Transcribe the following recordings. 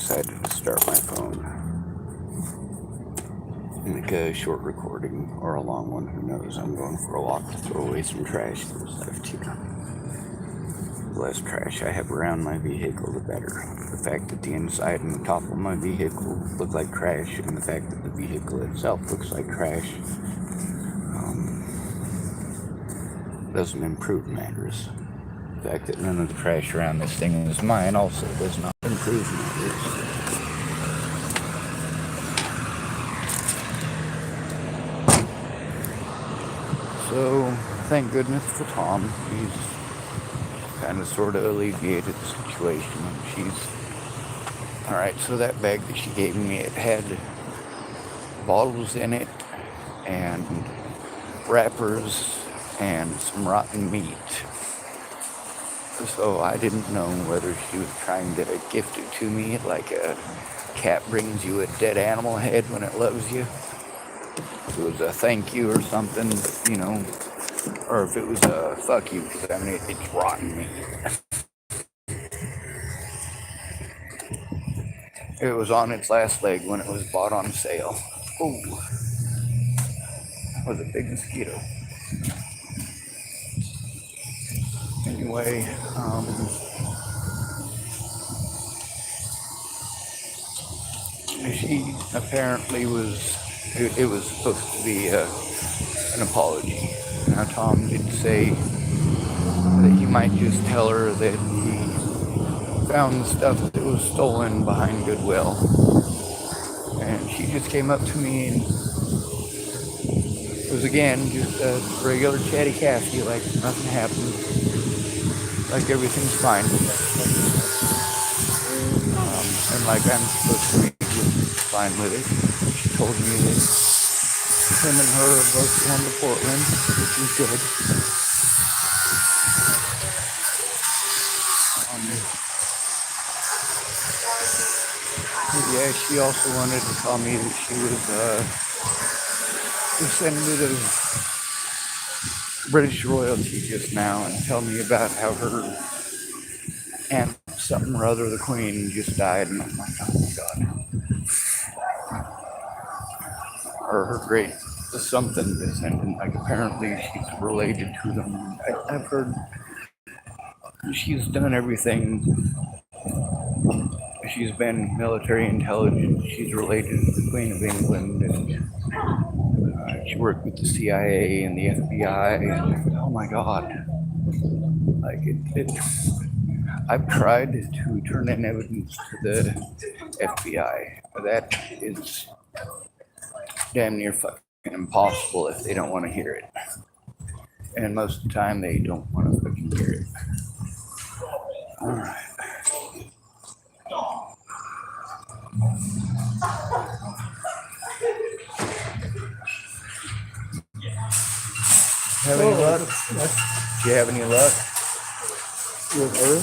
decided to start my phone. Make a short recording or a long one, who knows. I'm going for a walk to throw away some trash because I have to. The less trash I have around my vehicle, the better. The fact that the inside and the top of my vehicle look like trash, and the fact that the vehicle itself looks like trash, doesn't improve matters. The fact that none of the trash around this thing is mine also does not improve matters. So, thank goodness for Tom. He's kind of sort of alleviated the situation. Alright, so that bag that she gave me, it had bottles in it, and wrappers, and some rotten meat. So I didn't know whether she was trying to gift it to me like a cat brings you a dead animal head when it loves you. If it was a thank you or something, you know, or if it was a fuck you, because I mean, it's rotten meat. It was on its last leg when it was bought on sale. Oh, that was a big mosquito. Anyway, she apparently it was supposed to be an apology. Now, Tom did say that he might just tell her that he found stuff that was stolen behind Goodwill. And she just came up to me, and it was again just a regular chatty Cathy, like nothing happened, like everything's fine. And like I'm supposed to be fine with it. She told me that him and her are both going to Portland, which is good. Yeah, she also wanted to tell me that she was descendant of British royalty just now, and tell me about how her aunt something or other, the Queen, just died, and I'm like, oh my god. Or her great something descendant, like apparently she's related to them. I've heard she's done everything. She's been military intelligence. She's related to the Queen of England, and she worked with the CIA and the FBI. And oh my God! Like I've tried to turn in evidence to the FBI. That is damn near fucking impossible if they don't want to hear it. And most of the time, they don't want to fucking hear it. All right. Have any luck? Do you have any luck? With her?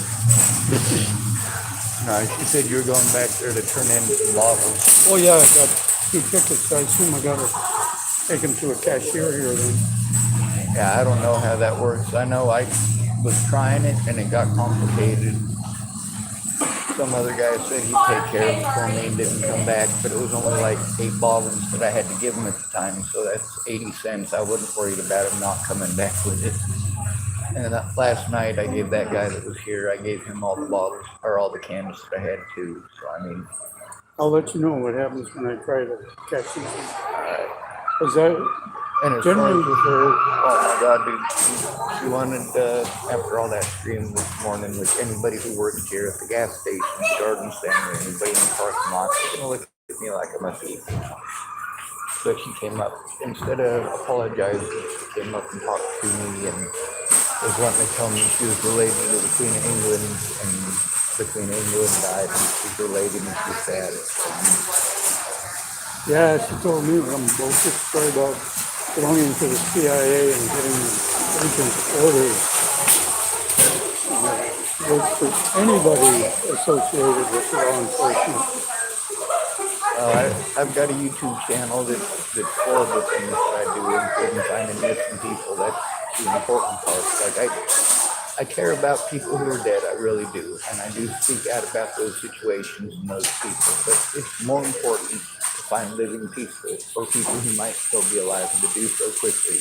No, she said you were going back there to turn in some bottles. Oh yeah, I got 2 tickets. I assume I got to take them to a cashier here then. Yeah, I don't know how that works. I know I was trying it and it got complicated. Some other guy said he'd take care of it for me and didn't come back, but it was only like 8 bottles that I had to give him at the time, so that's 80 cents. I wasn't worried about him not coming back with it. And last night I gave that guy that was here, I gave him all the bottles, or all the cans that I had too. So I mean, I'll let you know what happens when I try to catch these. alright. Is that And as far as with her, oh my god, dude, she wanted, after all that scream this morning, with anybody who works here at the gas station, the garden center, anybody in the parking lot, she's gonna look at me like I'm a thief. But she came up, instead of apologizing, she came up and talked to me and was wanting to tell me she was related to the Queen of England, and the Queen of England died, and she's related and she's sad. Yeah, she told me some bullshit story about belonging to the CIA and getting agent orders. Works for anybody associated with law enforcement. I've got a YouTube channel that's full of the things that I do, including finding missing people. That's the important part. Like I care about people who are dead. I really do, and I do speak out about those situations and those people. But it's more important to find living people or people who might still be alive and to do so quickly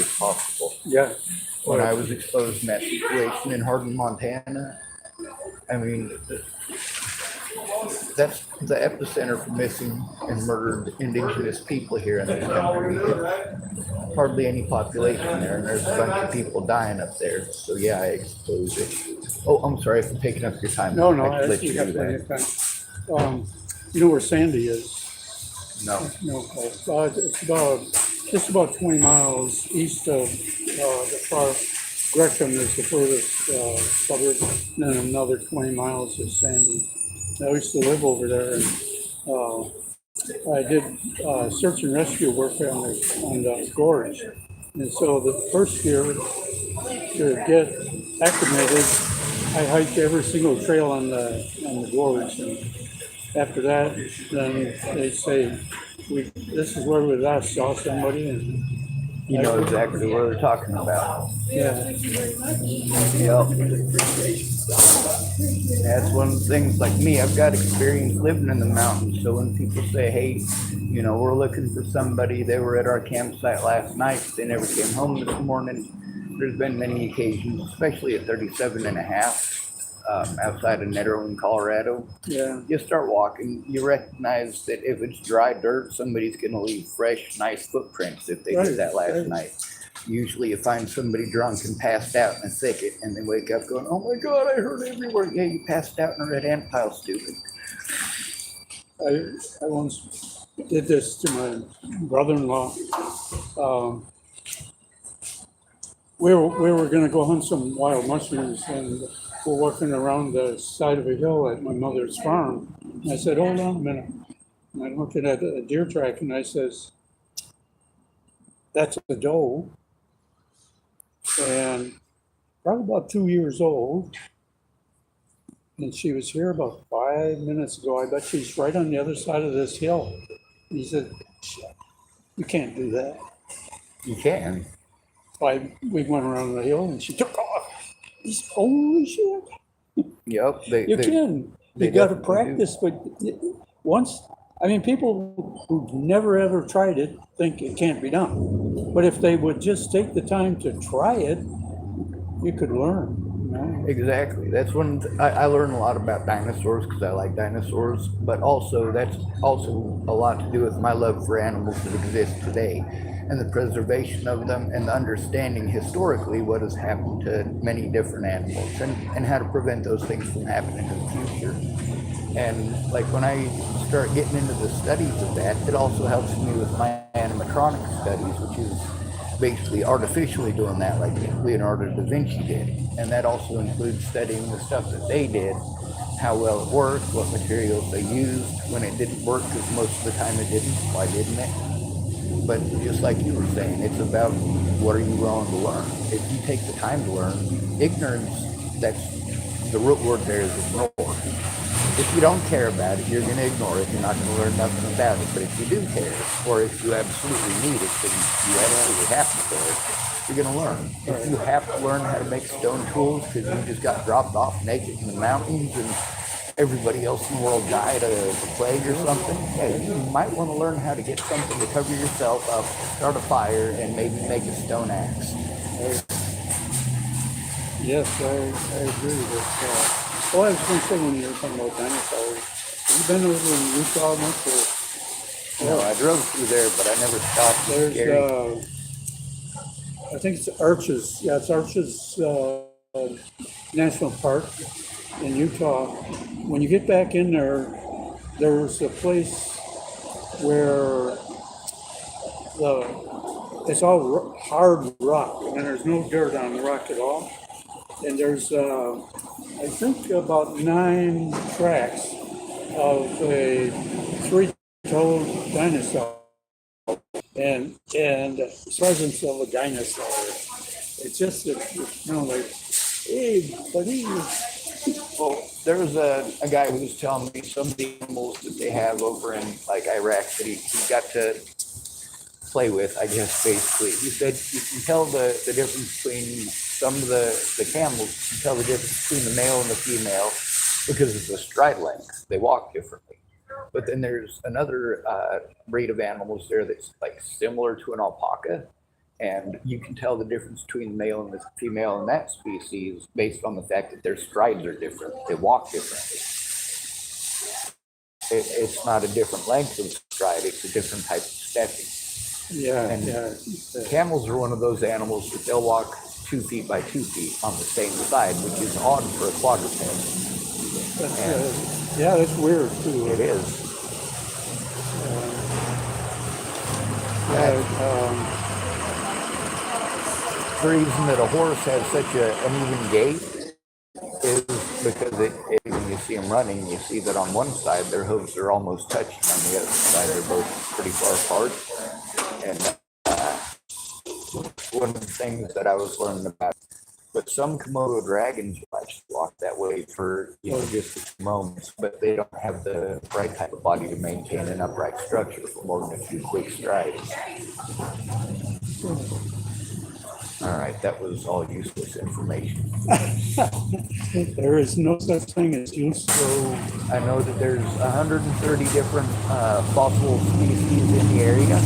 as possible. Yeah. When I was exposed in that situation in Hardin, Montana, I mean, that's the epicenter for missing and murdered indigenous people here in this country. Hardly any population there, and there's a bunch of people dying up there. So yeah, I exposed it. Oh, I'm sorry for taking up your time. No, I could let you you got do plenty that. of time. You know where Sandy is? No. No, it's just about 20 miles east of the far Gresham is the furthest suburb, and then another 20 miles is Sandy. I used to live over there, and I did search and rescue work on the gorge. And so the first year to get acclimated, I hiked every single trail on the gorge. And after that, then they say, this is where we last saw somebody. And You know exactly what we're talking about. yeah, Yep. That's one of the things, like me, I've got experience living in the mountains. So when people say, hey, you know, we're looking for somebody, they were at our campsite last night, they never came home this morning. There's been many occasions, especially at 37 and a half, outside of Netherland, Colorado. yeah, You start walking, you recognize that if it's dry dirt, somebody's going to leave fresh, nice footprints if they Right, did that last right. night. Usually you find somebody drunk and passed out in a thicket and they wake up going, oh my God, I heard everywhere. Yeah, you passed out in a red ant pile, stupid. I once did this to my brother-in-law. We were going to go hunt some wild mushrooms, and we're walking around the side of a hill at my mother's farm. And I said, hold on a minute. And I'm looking at a deer track, and I says, that's a doe, and probably about 2 years old. And she was here about 5 minutes ago. I bet she's right on the other side of this hill. And he said, you can't do that. You can. We went around the hill and she took off. He said, holy shit. Yep. You can. they You got to definitely do. practice, but once, I mean, people who've never ever tried it think it can't be done. But if they would just take the time to try it, you could learn. You know? Exactly. That's when I learn a lot about dinosaurs because I like dinosaurs, but also that's also a lot to do with my love for animals that exist today and the preservation of them and the understanding historically what has happened to many different animals and how to prevent those things from happening in the future. And like when I start getting into the studies of that, it also helps me with my animatronic studies, which is basically artificially doing that like Leonardo da Vinci did. And that also includes studying the stuff that they did, how well it worked, what materials they used, when it didn't work, because most of the time it didn't. Why didn't it? But just like you were saying, it's about what are you willing to learn. If you take the time to learn, ignorance, that's the root word there is ignore. If you don't care about it, you're going to ignore it. You're not going to learn nothing about it. But if you do care, or if you absolutely need it, then you absolutely have to care, you're going to learn. If you have to learn how to make stone tools because you just got dropped off naked in the mountains and everybody else in the world died of a plague or something, yeah, you might want to learn how to get something to cover yourself up, start a fire, and maybe make a stone axe. Yes, I agree with I was going to say when you were talking about dinosaurs, have you been over in Utah much? No, I drove through there, but I never stopped. It's scary. There's, I think it's Arches. Yeah, it's Arches National Park in Utah. When you get back in there, there's a place where it's all hard rock, and there's no dirt on the rock at all. And there's, I think, about 9 tracks of a 3-toed dinosaur, and the presence of a dinosaur. It's just, it's like, hey, buddy. Well, there was a guy who was telling me some of the animals that they have over in like Iraq that he got to play with, I guess, basically. He said you can tell the difference between some of the camels, you can tell the difference between the male and the female because of the stride length. They walk differently. But then there's another breed of animals there that's like similar to an alpaca. And you can tell the difference between the male and the female in that species based on the fact that their strides are different. They walk differently. It's not a different length of stride, it's a different type of stepping. Yeah, And yeah. camels are one of those animals that they'll walk 2 feet by 2 feet on the same side, which is odd for a quadruped. Yeah, that's weird too. It is. The reason that a horse has such an even gait is because when you see them running, you see that on one side their hooves are almost touching, on the other side they're both pretty far apart. And one of the things that I was learning about, but some Komodo dragons walk that way for just a few moments, but they don't have the right type of body to maintain an upright structure for more than a few quick strides. All right, that was all useless information. There is no such thing as useful. I know that there's 130 different fossil species in the area,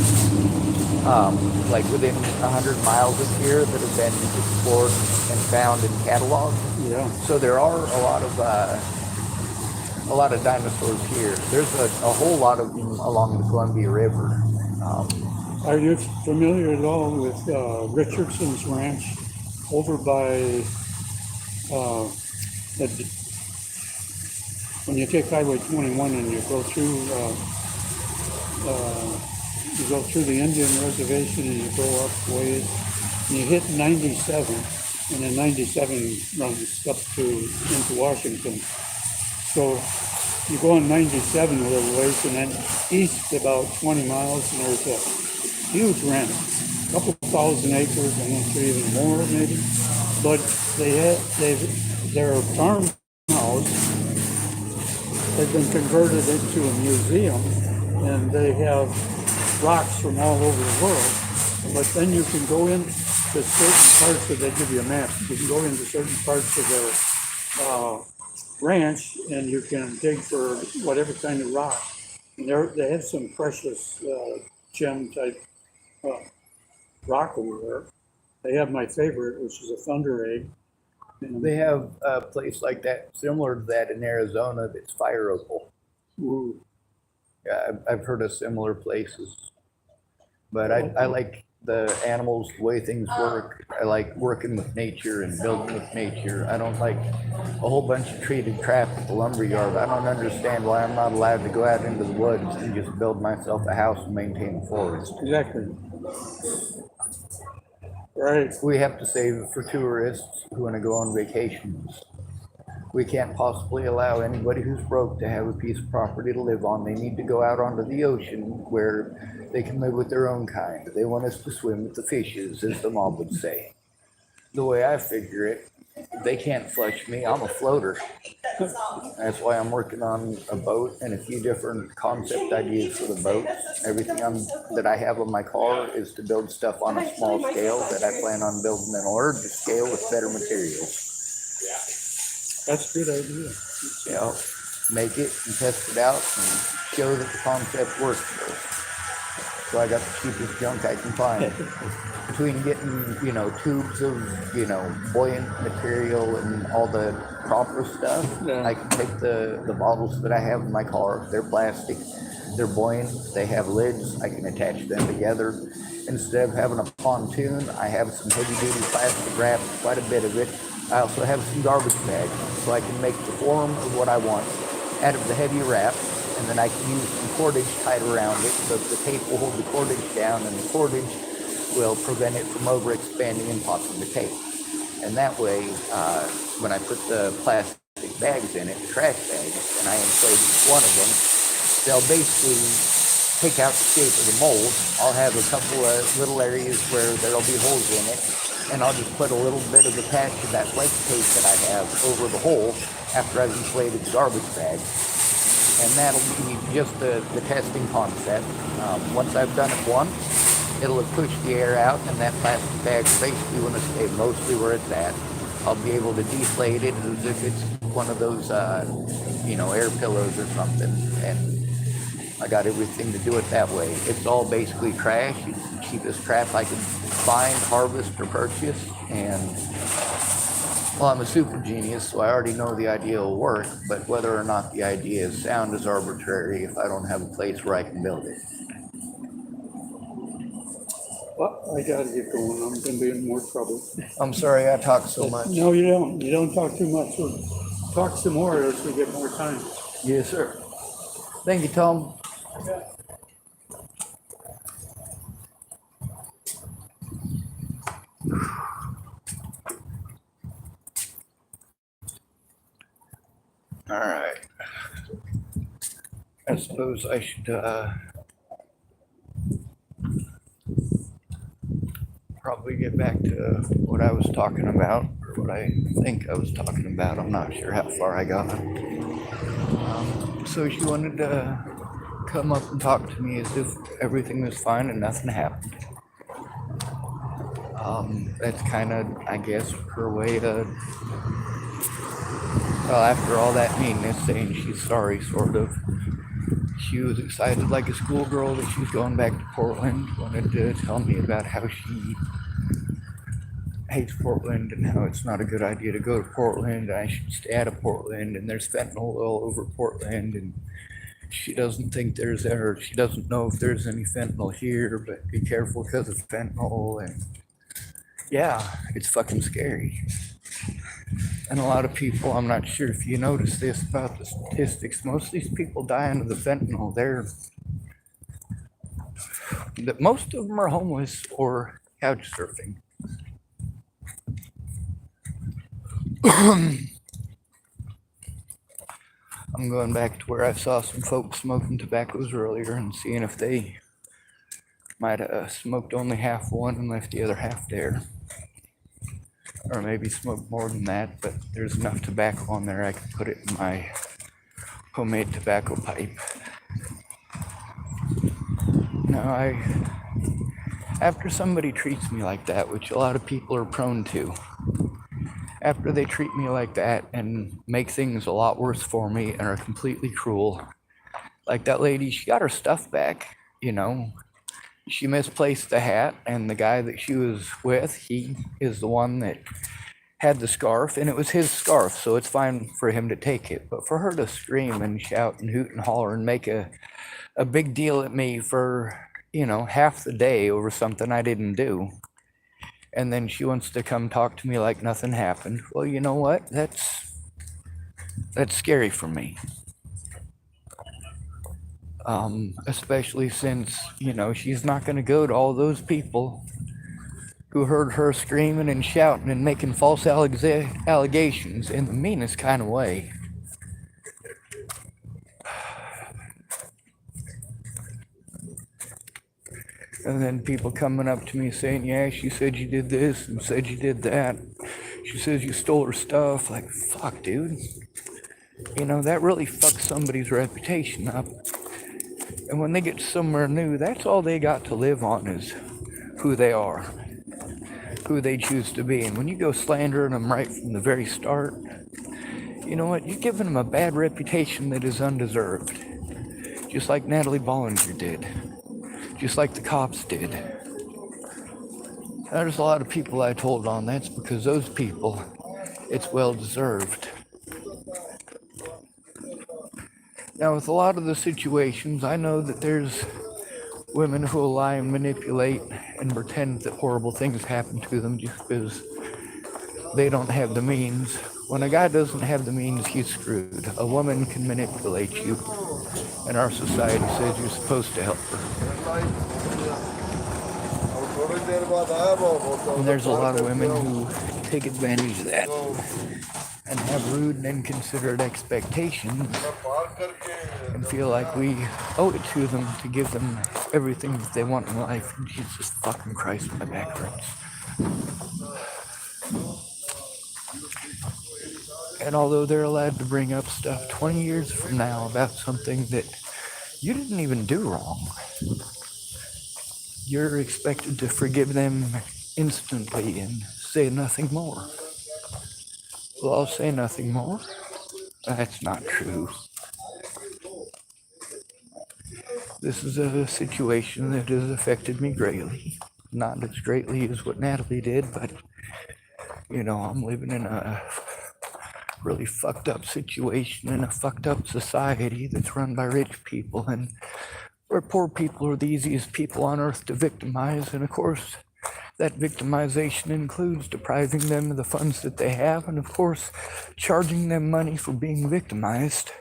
like within 100 miles of here that have been explored and found and cataloged. Yeah. So there are a lot of dinosaurs here. There's a whole lot of them along the Columbia River. Are you familiar at all with Richardson's Ranch over by when you take Highway 21 and you go through the Indian Reservation and you go up ways and you hit 97 and then 97 runs up into Washington. So you go on 97 a little ways and then east about 20 miles and there's a huge ranch, a couple thousand acres, I'm not sure even more maybe, but their farmhouse has been converted into a museum and they have rocks from all over the world, but then you can go into certain parts they give you a map, you can go into certain parts of their ranch and you can dig for whatever kind of rock. And they have some precious gem type rock over there. They have my favorite, which is a thunder egg. And They have a place like that, similar to that in Arizona, that's fire opal. ooh, Yeah, I've heard of similar places. But I like the animals, the way things work. I like working with nature and building with nature. I don't like a whole bunch of treated crap at the lumber yard. I don't understand why I'm not allowed to go out into the woods and just build myself a house and maintain the forest. exactly. Right. We have to save it for tourists who want to go on vacations. We can't possibly allow anybody who's broke to have a piece of property to live on. They need to go out onto the ocean where they can live with their own kind. They want us to swim with the fishes, as the mob would say. The way I figure it, they can't flush me. I'm a floater. That's why I'm working on a boat and a few different concept ideas for the boat. Everything that I have on my car is to build stuff on a small scale that I plan on building in order to scale with better materials. That's a good idea. You know, make it and test it out and show that the concept works first. So I got the cheapest junk I can find. Between getting, tubes of, buoyant material and all the proper stuff, Yeah. I can take the bottles that I have in my car. They're plastic, they're buoyant, they have lids, I can attach them together. Instead of having a pontoon, I have some heavy-duty plastic wrap, quite a bit of it. I also have some garbage bags, so I can make the form of what I want out of the heavy wrap, and then I can use some cordage tied around it, so the tape will hold the cordage down, and the cordage will prevent it from overexpanding and popping the tape. And that way, when I put the plastic bags in it, the trash bags, and I inflate each one of them, they'll basically take out the shape of the mold. I'll have a couple of little areas where there'll be holes in it, and I'll just put a little bit of the patch of that flake tape that I have over the hole after I've inflated the garbage bag. And that'll be just the testing concept. Once I've done it once, it'll have pushed the air out, and that plastic bag's basically going to stay mostly where it's at. I'll be able to deflate it as if it's one of those, air pillows or something, and I got everything to do it that way. It's all basically trash. It's the cheapest crap I could find, harvest, or purchase, and well, I'm a super genius, so I already know the idea will work, but whether or not the idea is sound is arbitrary if I don't have a place where I can build it. Well, I gotta get going. I'm gonna be in more trouble. I'm sorry I talk so much. No, you don't. You don't talk too much. We'll talk some more as we get more time. Yes, sir. Thank you, Tom. All right. I suppose I should probably get back to what I was talking about, or what I think I was talking about. I'm not sure how far I got. So she wanted to come up and talk to me as if everything was fine and nothing happened. That's kind of, I guess, her way to, well, after all that meanness, saying she's sorry, sort of. She was excited like a schoolgirl that she was going back to Portland, wanted to tell me about how she hates Portland and how it's not a good idea to go to Portland, and I should stay out of Portland, and there's fentanyl all over Portland, and she doesn't know if there's any fentanyl here, but be careful because of fentanyl, and yeah, it's fucking scary. And a lot of people, I'm not sure if you notice this about the statistics, most of these people dying of the fentanyl, most of them are homeless or couch surfing. I'm going back to where I saw some folks smoking tobaccos earlier and seeing if they might have smoked only half one and left the other half there. Or maybe smoked more than that, but there's enough tobacco on there I can put it in my homemade tobacco pipe. Now, after somebody treats me like that, which a lot of people are prone to, after they treat me like that and make things a lot worse for me and are completely cruel, like that lady, she got her stuff back, She misplaced the hat, and the guy that she was with, he is the one that had the scarf, and it was his scarf, so it's fine for him to take it. But for her to scream and shout and hoot and holler and make a big deal at me for, half the day over something I didn't do, and then she wants to come talk to me like nothing happened, well, you know what? That's scary for me. Especially since, she's not going to go to all those people who heard her screaming and shouting and making false allegations in the meanest kind of way. And then people coming up to me saying, yeah, she said you did this and said you did that. She says you stole her stuff. Like, fuck, dude. That really fucks somebody's reputation up. And when they get somewhere new, that's all they got to live on is who they are, who they choose to be. And when you go slandering them right from the very start, you know what? You're giving them a bad reputation that is undeserved. Just like Natalie Bollinger did. Just like the cops did. There's a lot of people I told on. That's because those people, it's well deserved. Now, with a lot of the situations, I know that there's women who will lie and manipulate and pretend that horrible things happen to them just because they don't have the means. When a guy doesn't have the means, he's screwed. A woman can manipulate you, and our society says you're supposed to help her. And there's a lot of women who take advantage of that and have rude and inconsiderate expectations and feel like we owe it to them to give them everything that they want in life. And Jesus fucking Christ, my back hurts. And although they're allowed to bring up stuff 20 years from now about something that you didn't even do wrong, you're expected to forgive them instantly and say nothing more. Well, I'll say nothing more. That's not true. This is a situation that has affected me greatly. Not as greatly as what Natalie did, but I'm living in a really fucked up situation in a fucked up society that's run by rich people, and where poor people are the easiest people on earth to victimize. And of course, that victimization includes depriving them of the funds that they have, and of course, charging them money for being victimized.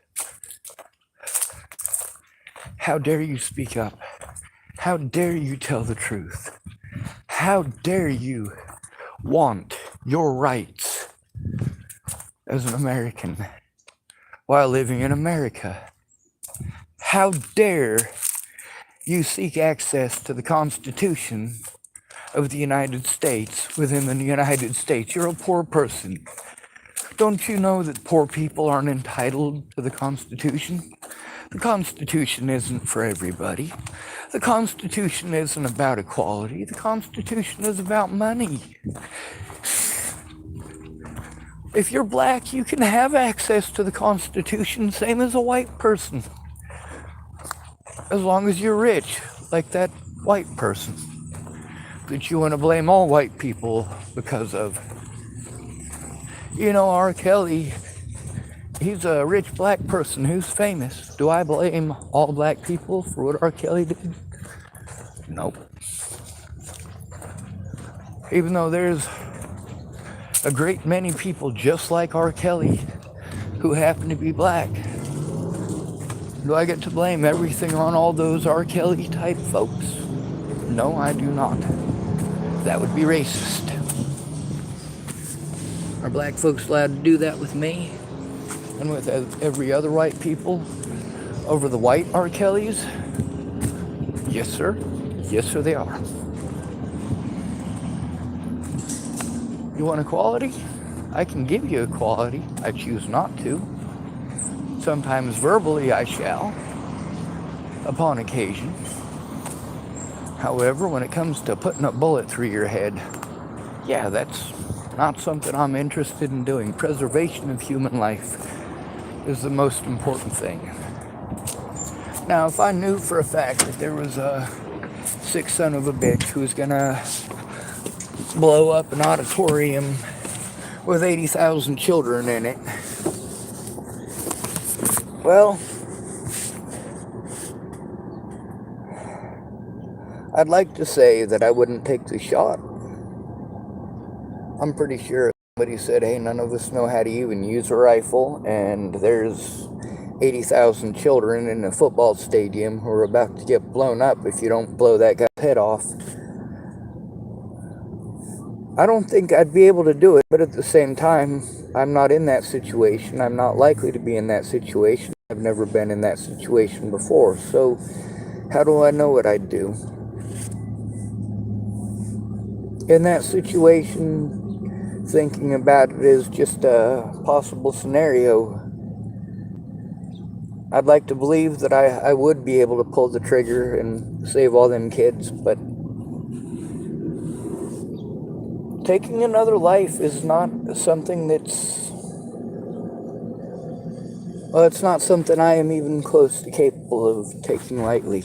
How dare you speak up? How dare you tell the truth? How dare you want your rights as an American while living in America? How dare you seek access to the Constitution of the United States within the United States? You're a poor person. Don't you know that poor people aren't entitled to the Constitution? The Constitution isn't for everybody. The Constitution isn't about equality. The Constitution is about money. If you're black, you can have access to the Constitution, same as a white person. As long as you're rich, like that white person that you want to blame all white people because of. R. Kelly, he's a rich black person who's famous. Do I blame all black people for what R. Kelly did? Nope. Even though there's a great many people just like R. Kelly who happen to be black, do I get to blame everything on all those R. Kelly type folks? No, I do not. That would be racist. Are black folks allowed to do that with me and with every other white people over the white R. Kellys? Yes, sir. Yes, sir, they are. You want equality? I can give you equality. I choose not to. Sometimes verbally I shall, upon occasion. However, when it comes to putting a bullet through your head, yeah, that's not something I'm interested in doing. Preservation of human life is the most important thing. Now, if I knew for a fact that there was a sick son of a bitch who was gonna blow up an auditorium with 80,000 children in it, well, I'd like to say that I wouldn't take the shot. I'm pretty sure somebody said, hey, none of us know how to even use a rifle, and there's 80,000 children in a football stadium who are about to get blown up if you don't blow that guy's head off. I don't think I'd be able to do it, but at the same time, I'm not in that situation. I'm not likely to be in that situation. I've never been in that situation before, so how do I know what I'd do? In that situation, thinking about it is just a possible scenario. I'd like to believe that I would be able to pull the trigger and save all them kids, but taking another life is not something that's, well, it's not something I am even close to capable of taking lightly.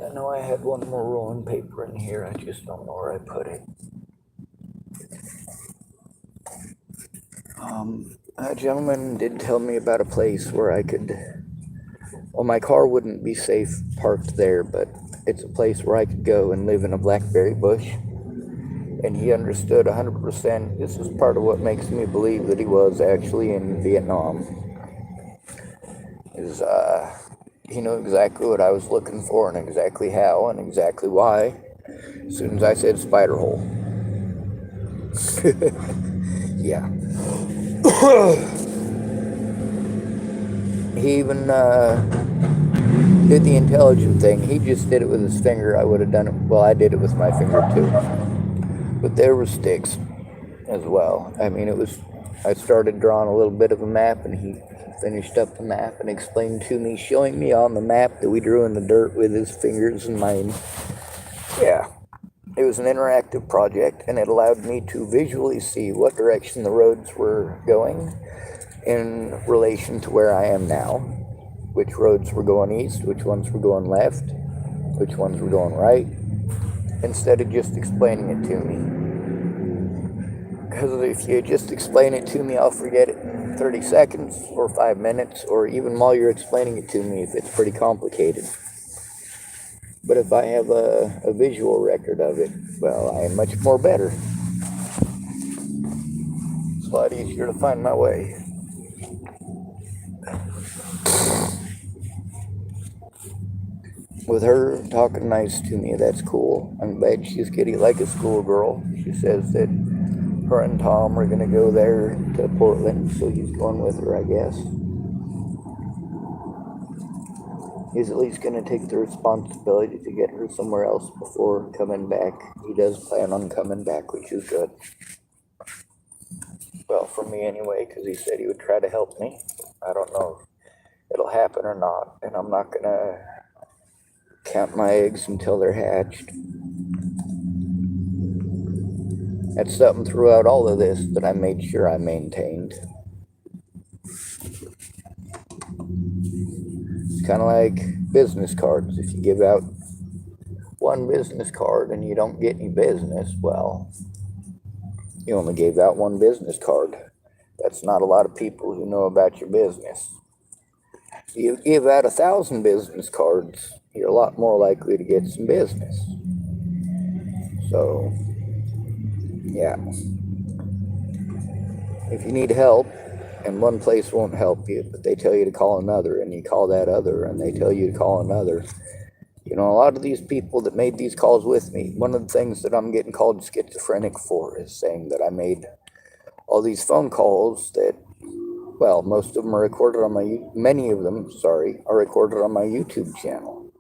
I know I had one more rolling paper in here, I just don't know where I put it. A gentleman did tell me about a place where I could, well, my car wouldn't be safe parked there, but it's a place where I could go and live in a blackberry bush. And he understood 100%. This is part of what makes me believe that he was actually in Vietnam. He knew exactly what I was looking for and exactly how and exactly why. As soon as I said spider hole. Yeah. He even did the intelligent thing. He just did it with his finger. I would have done it. Well, I did it with my finger too. But there were sticks. as well. I mean, I started drawing a little bit of a map, and he finished up the map and explained to me, showing me on the map that we drew in the dirt with his fingers and mine. Yeah, it was an interactive project, and it allowed me to visually see what direction the roads were going in relation to where I am now, which roads were going east, which ones were going left, which ones were going right, instead of just explaining it to me. Because if you just explain it to me, I'll forget it in 30 seconds or 5 minutes, or even while you're explaining it to me if it's pretty complicated. But if I have a visual record of it, well, I am much more better. It's a lot easier to find my way. With her talking nice to me, that's cool. I'm glad she's getting like a schoolgirl. She says that her and Tom are going to go there to Portland, so he's going with her, I guess. He's at least going to take the responsibility to get her somewhere else before coming back. He does plan on coming back, which is good. Well, for me anyway, because he said he would try to help me. I don't know if it'll happen or not, and I'm not going to count my eggs until they're hatched. That's something throughout all of this that I made sure I maintained. It's kind of like business cards. If you give out one business card and you don't get any business, well, you only gave out one business card. That's not a lot of people who know about your business. You give out 1,000 business cards, you're a lot more likely to get some business. So, yeah. If you need help, and one place won't help you, but they tell you to call another, and you call that other, and they tell you to call another. You know, a lot of these people that made these calls with me, one of the things that I'm getting called schizophrenic for is saying that I made all these phone calls that, well, most of them are recorded on many of them, are recorded on my YouTube channel.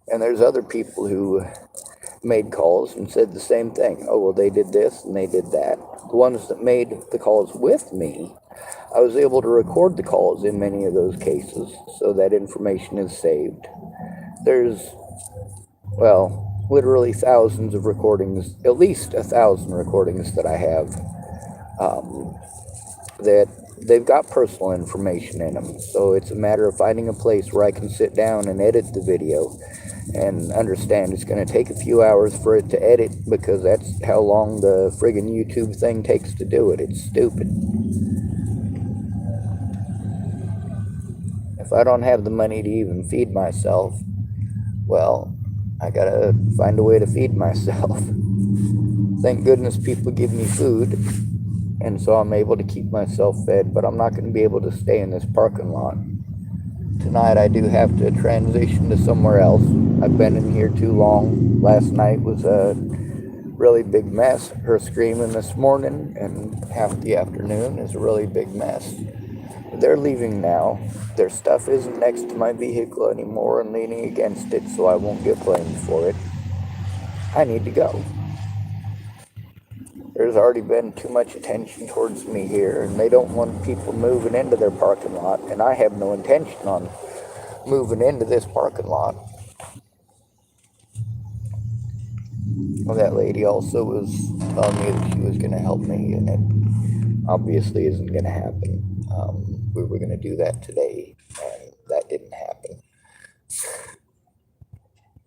And there's other people who made calls and said the same thing. Oh, well, they did this and they did that. The ones that made the calls with me, I was able to record the calls in many of those cases, so that information is saved. There's, well, literally thousands of recordings, at least 1,000 recordings that I have, that they've got personal information in them. So it's a matter of finding a place where I can sit down and edit the video and understand it's going to take a few hours for it to edit, because that's how long the friggin' YouTube thing takes to do it. It's stupid. If I don't have the money to even feed myself, well, I gotta find a way to feed myself. Thank goodness people give me food, and so I'm able to keep myself fed, but I'm not going to be able to stay in this parking lot. Tonight I do have to transition to somewhere else. I've been in here too long. Last night was a really big mess. Her screaming this morning and half the afternoon is a really big mess. They're leaving now. Their stuff isn't next to my vehicle anymore and leaning against it, so I won't get blamed for it. I need to go. There's already been too much attention towards me here, and they don't want people moving into their parking lot, and I have no intention on moving into this parking lot. Well, that lady also was telling me that she was going to help me, and it obviously isn't going to happen. We were going to do that today, and that didn't happen.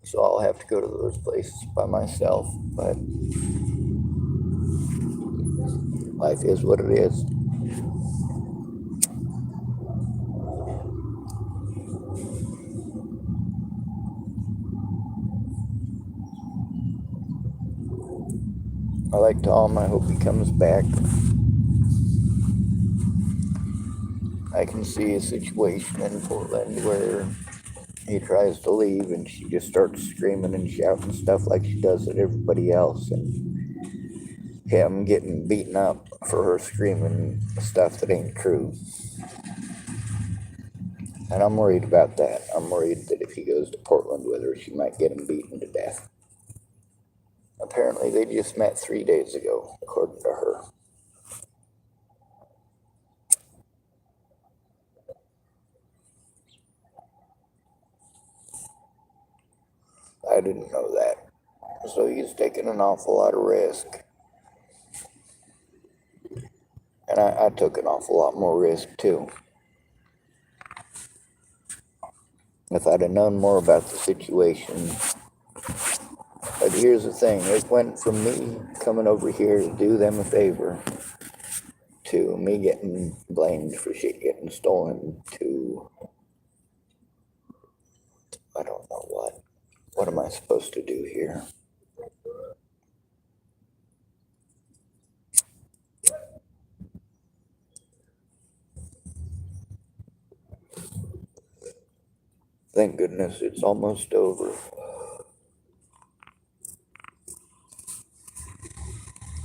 So I'll have to go to those places by myself, but life is what it is. I like Tom. I hope he comes back. I can see a situation in Portland where he tries to leave and she just starts screaming and shouting stuff like she does at everybody else, and him getting beaten up for her screaming stuff that ain't true. And I'm worried about that. I'm worried that if he goes to Portland with her, she might get him beaten to death. Apparently they just met 3 days ago, according to her. I didn't know that. So he's taking an awful lot of risk. And I took an awful lot more risk too. If I'd have known more about the situation. But here's the thing, it went from me coming over here to do them a favor to me getting blamed for shit getting stolen to, I don't know what. What am I supposed to do here? Thank goodness it's almost over.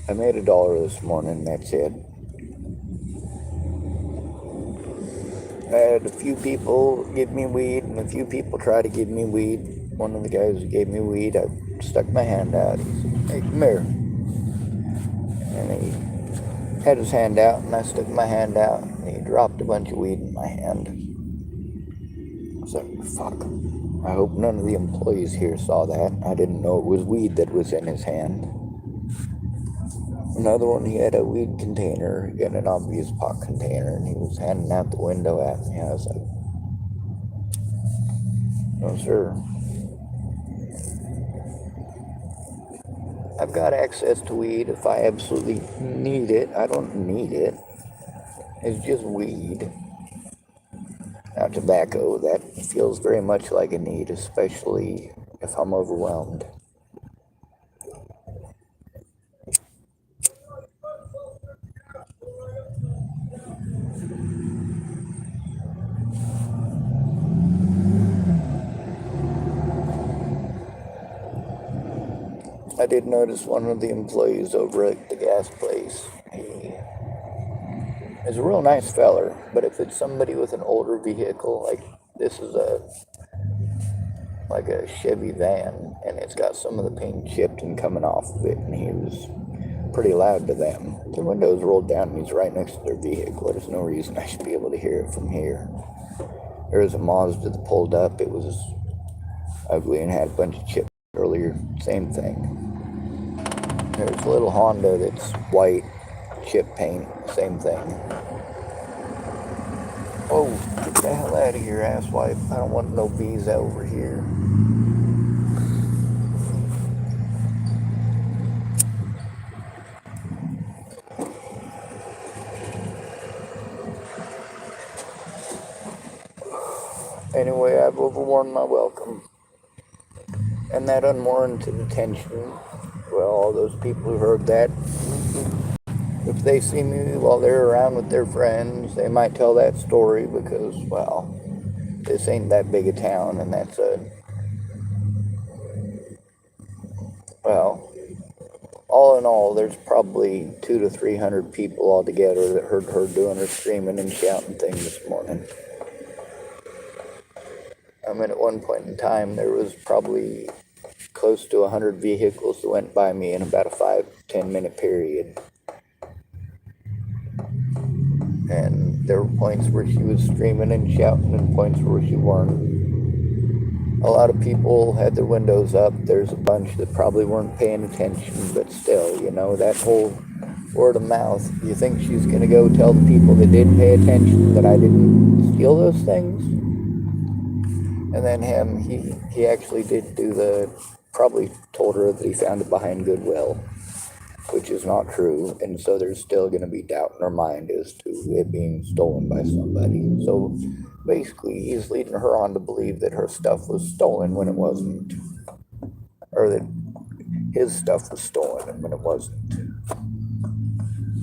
I made $1 this morning, that's it. I had a few people give me weed and a few people try to give me weed. One of the guys who gave me weed, I stuck my hand out. He said, "Hey, come here." And he had his hand out and I stuck my hand out and he dropped a bunch of weed in my hand. I was like, fuck. I hope none of the employees here saw that. I didn't know it was weed that was in his hand. Another one, he had a weed container and an obvious pot container, and he was handing out the window at me. I was like, "No, sir. I've got access to weed if I absolutely need it. I don't need it. It's just weed." Now, tobacco, that feels very much like a need, especially if I'm overwhelmed. I did notice one of the employees over at the gas place. He is a real nice feller, but if it's somebody with an older vehicle, like this is like a Chevy van, and it's got some of the paint chipped and coming off of it, and he was pretty loud to them. Their windows rolled down, and he's right next to their vehicle. There's no reason I should be able to hear it from here. There was a Mazda that pulled up. It was ugly and had a bunch of chips earlier. Same thing. There's a little Honda that's white, chip paint, same thing. Oh, get the hell out of here, asswipe. I don't want no bees over here. Anyway, I've overworn my welcome. And that unwarranted attention, well, all those people who heard that, if they see me while they're around with their friends, they might tell that story because, well, this ain't that big a town, and that's well, all in all, there's probably 200 to 300 people altogether that heard her doing her screaming and shouting thing this morning. I mean, at one point in time, there was probably close to 100 vehicles that went by me in about a 5-10 minute period. And there were points where she was screaming and shouting and points where she weren't. A lot of people had their windows up. There's a bunch that probably weren't paying attention, but still, you know, that whole word of mouth. You think she's going to go tell the people that did pay attention that I didn't steal those things? And then him, he actually did do probably told her that he found it behind Goodwill, which is not true, and so there's still going to be doubt in her mind as to it being stolen by somebody. So basically, he's leading her on to believe that her stuff was stolen when it wasn't, or that his stuff was stolen when it wasn't.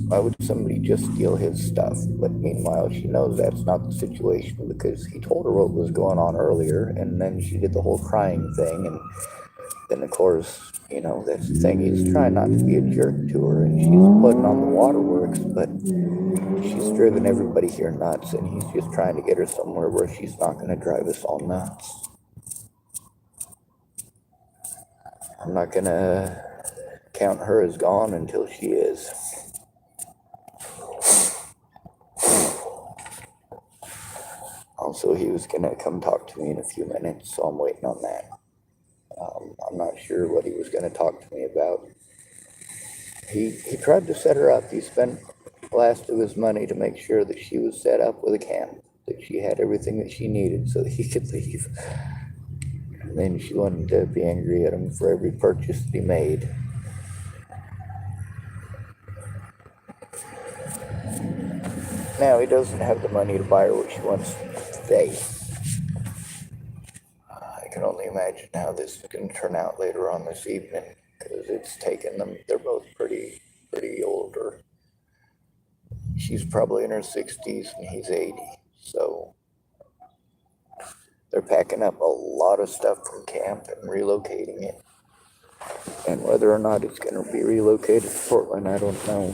Why would somebody just steal his stuff? But meanwhile, she knows that's not the situation because he told her what was going on earlier, and then she did the whole crying thing, and then, of course, you know, that's the thing. He's trying not to be a jerk to her, and she's putting on the waterworks, but she's driven everybody here nuts, and he's just trying to get her somewhere where she's not going to drive us all nuts. I'm not going to count her as gone until she is. Also, he was gonna come talk to me in a few minutes, so I'm waiting on that. I'm not sure what he was gonna talk to me about. He tried to set her up. He spent the last of his money to make sure that she was set up with a camp, that she had everything that she needed so that he could leave. And then she wanted to be angry at him for every purchase that he made. Now he doesn't have the money to buy her what she wants today. I can only imagine how this is going to turn out later on this evening, because it's taken them, they're both pretty older. She's probably in her 60s and he's 80, so they're packing up a lot of stuff from camp and relocating it. And whether or not it's going to be relocated to Portland, I don't know.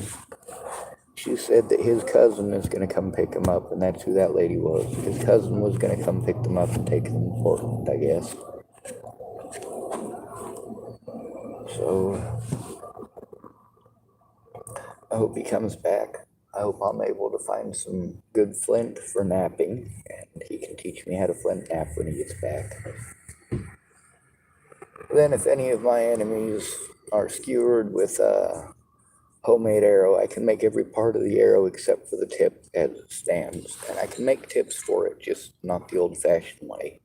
She said that his cousin is going to come pick him up, and that's who that lady was. His cousin was going to come pick them up and take them to Portland, I guess. So I hope he comes back. I hope I'm able to find some good flint for napping, and he can teach me how to flint nap when he gets back. Then if any of my enemies are skewered with a homemade arrow, I can make every part of the arrow except for the tip as it stands. And I can make tips for it, just not the old-fashioned way.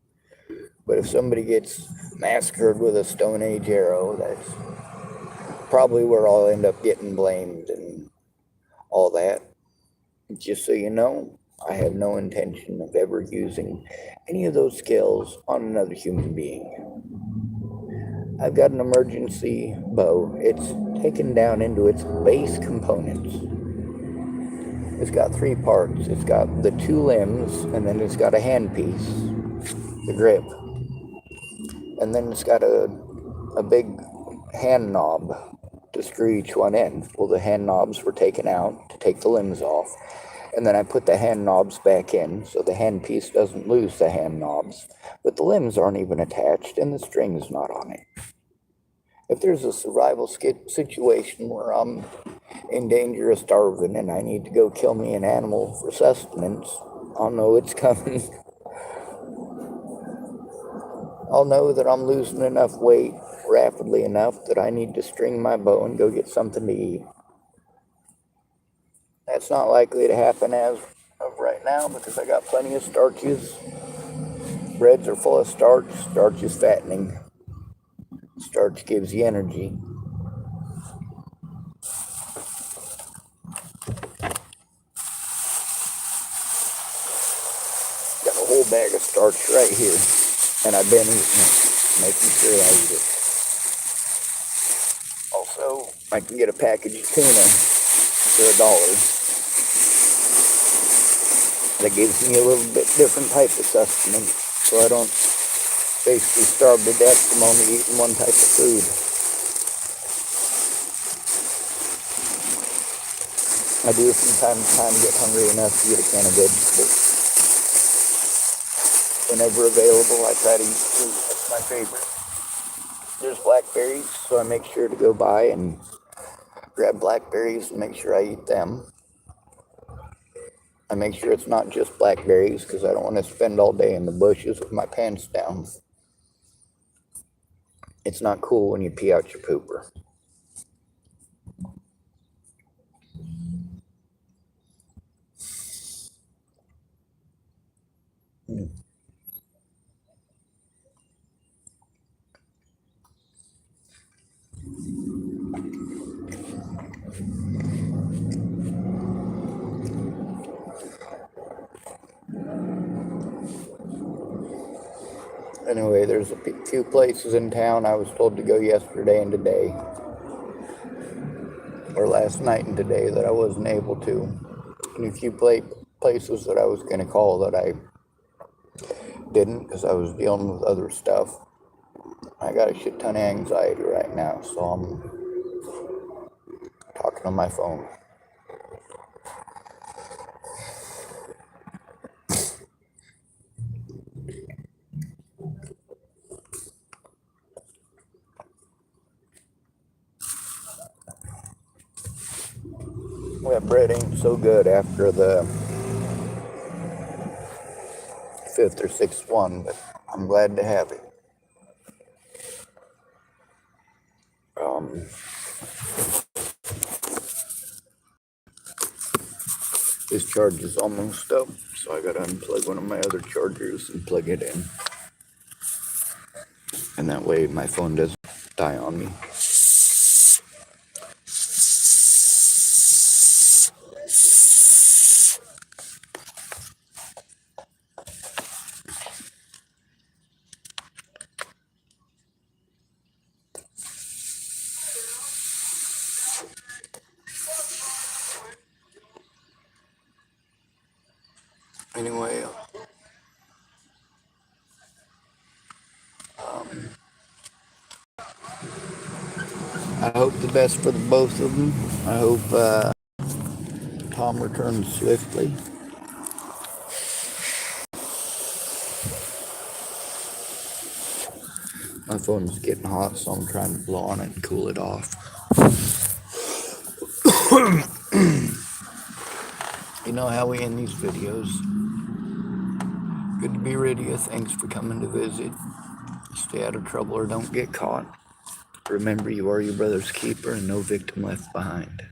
But if somebody gets massacred with a Stone Age arrow, that's probably where I'll end up getting blamed and all that. Just so you know, I have no intention of ever using any of those skills on another human being. I've got an emergency bow. It's taken down into its base components. It's got 3 parts. It's got the 2 limbs, and then it's got a handpiece, the grip. And then it's got a big hand knob to screw each one in. Well, the hand knobs were taken out to take the limbs off. And then I put the hand knobs back in so the handpiece doesn't lose the hand knobs. But the limbs aren't even attached and the string's not on it. If there's a survival situation where I'm in danger of starving and I need to go kill me an animal for sustenance, I'll know it's coming. I'll know that I'm losing enough weight rapidly enough that I need to string my bow and go get something to eat. That's not likely to happen as of right now because I got plenty of starches. Breads are full of starch. Starch is fattening. Starch gives you energy. Got a whole bag of starch right here, and I've been eating it, making sure I eat it. Also, I can get a package of tuna for $1. That gives me a little bit different type of sustenance, so I don't basically starve to death from only eating one type of food. I do from time to time get hungry enough to get a can of vegetables. Whenever available, I try to eat fruit. That's my favorite. There's blackberries, so I make sure to go by and grab blackberries and make sure I eat them. I make sure it's not just blackberries because I don't want to spend all day in the bushes with my pants down. It's not cool when you pee out your pooper. Anyway, there's a few places in town I was told to go yesterday and today, or last night and today, that I wasn't able to. And a few places that I was going to call that I didn't because I was dealing with other stuff. I got a shit ton of anxiety right now, so I'm talking on my phone. That bread ain't so good after the fifth or sixth one, but I'm glad to have it. This charge is almost up, so I gotta unplug one of my other chargers and plug it in. And that way my phone doesn't die on me. Anyway, I hope the best for the both of them. I hope Tom returns swiftly. My phone's getting hot, so I'm trying to blow on it and cool it off. You know how we end these videos. Good to be rid of you. Thanks for coming to visit. Stay out of trouble or don't get caught. Remember, you are your brother's keeper and no victim left behind.